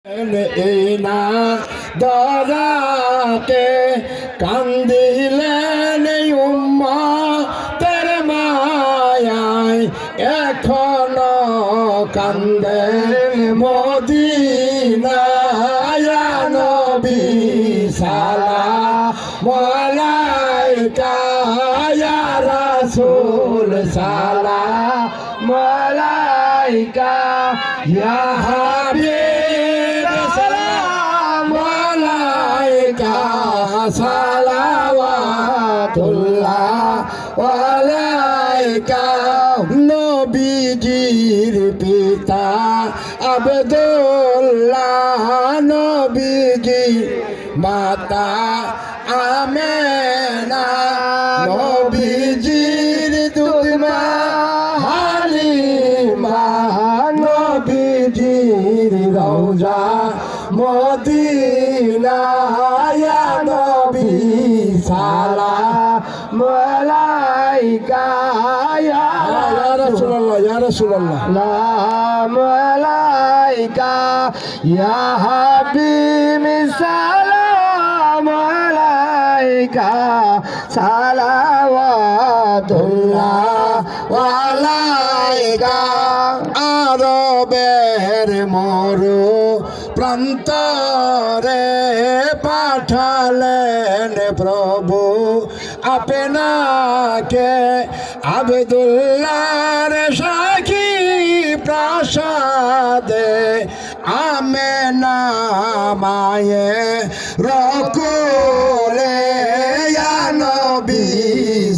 এই না দরাতে কান্দিলেন উম্মতের মায়ায় এখনো কান্দে মদিনায় নবী সালাম আলাইকা ইয়া রাসূল সালাম আলাইকা ইয়া হাবিব সালাম আলাইকা সালাওয়াতুল্লাহ আলাইকা নবীজির পিতা আব্দুল্লাহ নবীজির মাতা আমেনা নবীজির দুধমা হালিমা নবীজির রওজা মদিনা ইয়া নবী সালাম আলাইকা ইয়া রাসূলুল্লাহ ইয়া রাসূলুল্লাহ সালাম আলাইকা ইয়া হাবিব সালাম আলাইকা সালাওয়াতুল্লাহ আলাইকা আরবের মরু প্রান্তরে পাঠালেন প্রভু আপনাকে আব্দুল্লাহর সাক্ষী প্রাসাদে আমেনা মায়ে রকুলে ইয়া নবী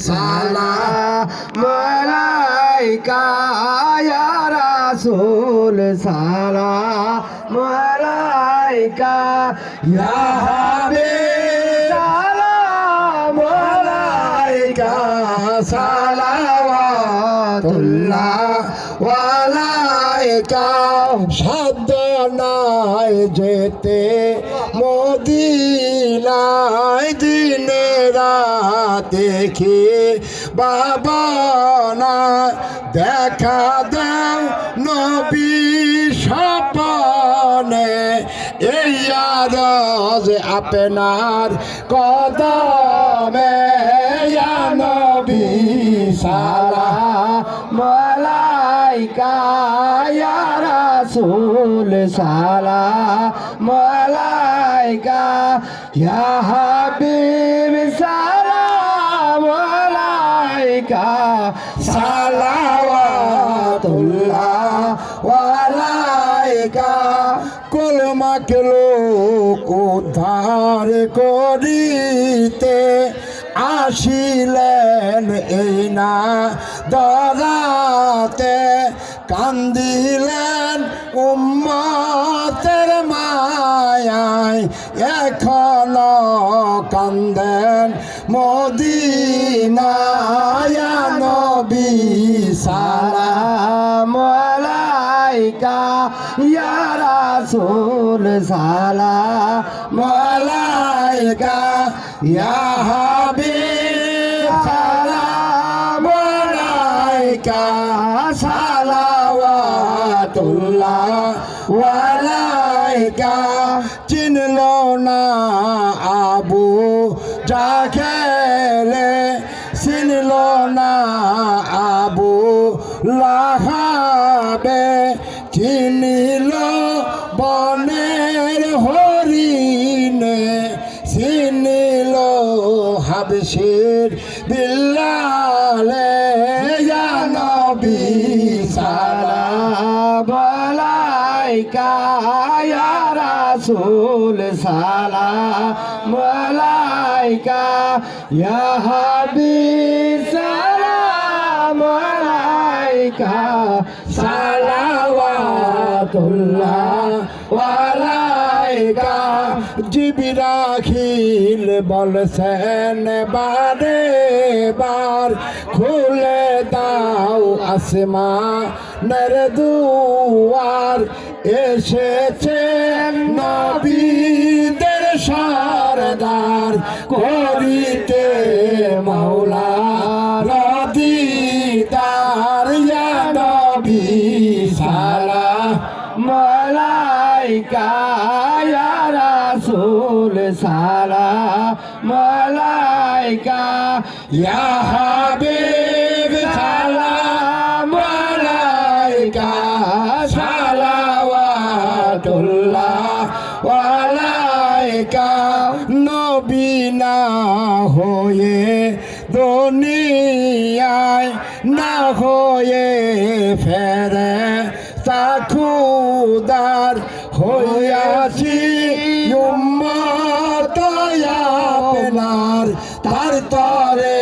সালাম আলাইকা ইয়া রাসূল সালাম আলাইকা ইয়া হাবিব সালাম আলাইকা সালাওয়াতুল্লাহ আলাইকা শব্দ নাই যেতে মদিনায় দিনে রাত দেখি বাবা না দেখা দাও নবী স্বপনে এই আরজ আপনার কদমে ইয়া নবী সালাম আলাইকা ইয়া রাসূল সালাম আলাইকা ইয়া হাবিব সালাম আলাইকা সালাওয়াতুল্লাহ আলাইকা কলমাকে লোক উদ্ধার করিতে আসিলেন এই না দরাতে কান্দিলেন উম্মতের মায়ায় এখনো কান্দেন মদিনায় নবী সালাম আলাইকা ইয়া রাসূল সালাম আলাইকা ইয়া হাবিব সালাম আলাইকা সালাওয়াতুল্লাহ আলাইকা চিনল না আবু জাহেলে চিনল না আবু লাহাবে চিনিল বনের হরিণে চিনিল হাবশির বিল্লালে ইয়া নবী সালাম আলাইকা ইয়া রাসূল সালাম আলাইকা ইয়া হাবিব সালাম আলাইকা সালাওয়াতুল্লাহ আলাইকা জিবরাইল বলছেন বারে বার খুলে দাও আসমানের দুয়ার এসেছেন নবীদের সরদার করিতে মাওলা দিদার ইয়া নবী সালাম আলাইকা ইয়া রাসূল সালাম আলাইকা ইয়া হাবিব সালাম আলাইকা সালাওয়াতুল্লাহ আলাইকা নবী না হয়ে দুনিয়ায় না হয়ে ফেরে খুদার হইয়াছি উম্মত আপনার তার তরে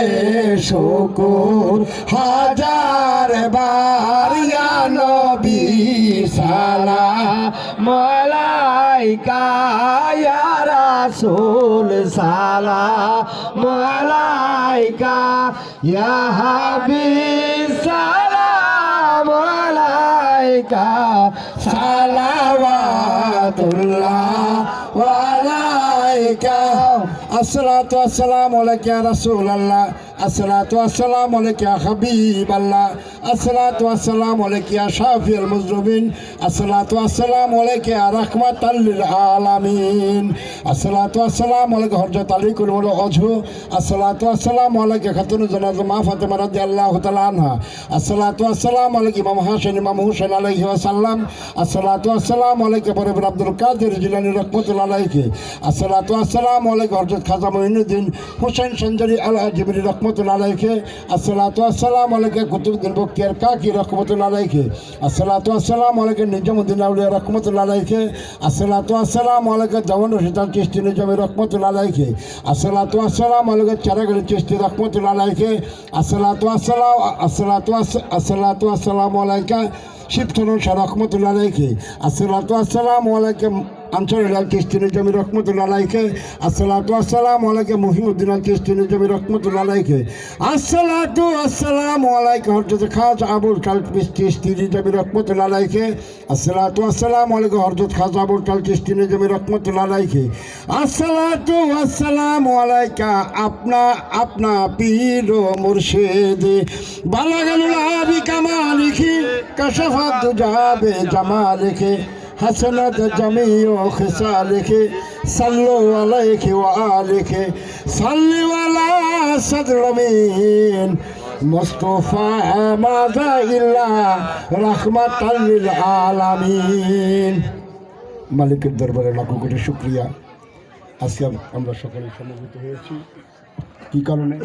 শুকুর হাজার বার ইয়া নবী সালাম আলাইকা ইয়া রাসূল সালাম আলাইকা ইয়া হাবিব সালাম আলাইকা সালাওয়াতুল্লাহ আলাইকা আসসালাতু ওয়াসসালামু আলাইকা ইয়া রাসূলুল্লাহ আসসালাতু ওয়াসসালামু আলাইকা ইয়া হাবিবাল্লাহ আসসালাতু ওয়াসসালামু আলাইকা ইয়া শাফিউল মুজরিমিন আসসালাতু ওয়াসসালামু আলাইকা ইয়া রাহমাতাল লিল আলামিন আসসালাতু ওয়াসসালামু আলাইকা হযরত আলী কুরমুল ওয়াজহু আসসালাতু ওয়াসসালামু আলাইকা খাতুন জানাজা মা ফাতেমা রাদিয়াল্লাহু তাআলা আনহা আসসালাতু ওয়াসসালামু আলাইকা ইমাম হাসান ইমাম হুসাইন আলাইহি ওয়াসাল্লাম আসসালাতু ওয়াসসালামু আলাইকা বরবর আব্দুল কাদের জিলানী রাহমাতুল্লাহ আলাইহি আসসালাতু ওয়াসসালামু আলাইকা হযরত খাজা মুঈনুদ্দিন হুসাইন সঞ্জারি আল আজিবরি রাহমাতুল্লাহ আলাইহি আসসালাতু ওয়াসসালামু আলাইকা কুতুবউদ্দিন বখতিয়ার কাকি রাহমাতুল্লাহ আলাইহি আসসালাতু ওয়াসসালামু আলাইকা নিজামউদ্দিন আউলিয়া রাহমাতুল্লাহ আলাইহি আসসালাতু ওয়াসসালামু আলাইকা জাওয়ান রশিদ চিশতি নিজামী রাহমাতুল্লাহ আলাইহি আসসালাতু ওয়াসসালামু আলাইকা চারাগড়ি চিশতি রাহমাতুল্লাহ আলাইহি আসসালাতু ওয়াসসালামু আলাইকা শিবতনু শাহ রাহমাতুল্লাহ আলাইহি আসসালাতু ওয়াসসালামু আলাইকা আনসারুল্লাহ চিশতি নিজামী রাহমাতুল্লাহ আলাইহি আসসালাতু ওয়াসসালামু আলাইকা মুহিউদ্দিন আল চিশতি নিজামী রাহমাতুল্লাহ আলাইহি আসসালাতু ওয়াসসালামু আলাইকা হযরত খাজা আবুল কালাম চিশতি নিজামী রাহমাতুল্লাহ আলাইহি আসসালাতু ওয়াসসালামু আলাইকা হযরত খাজা আবুল কালাম চিশতি নিজামী রাহমাতুল্লাহ আলাইহি আসসালাতু ওয়াসসালামু আলাইকা আপনা পীর ও মুর্শিদ বালাগাল আবি কামালিহি কাশাফাত দুজাবে জামালিহি حسنت جميع خصالك صلوا عليك وآلك صل على صدر الأمين مصطفى ماذا إلا رحمة للعالمين মালিকের দরবারে লাখো কোটি শুকরিয়া। আজকে আমরা সকলে সমবেত হয়েছি কি কারণে?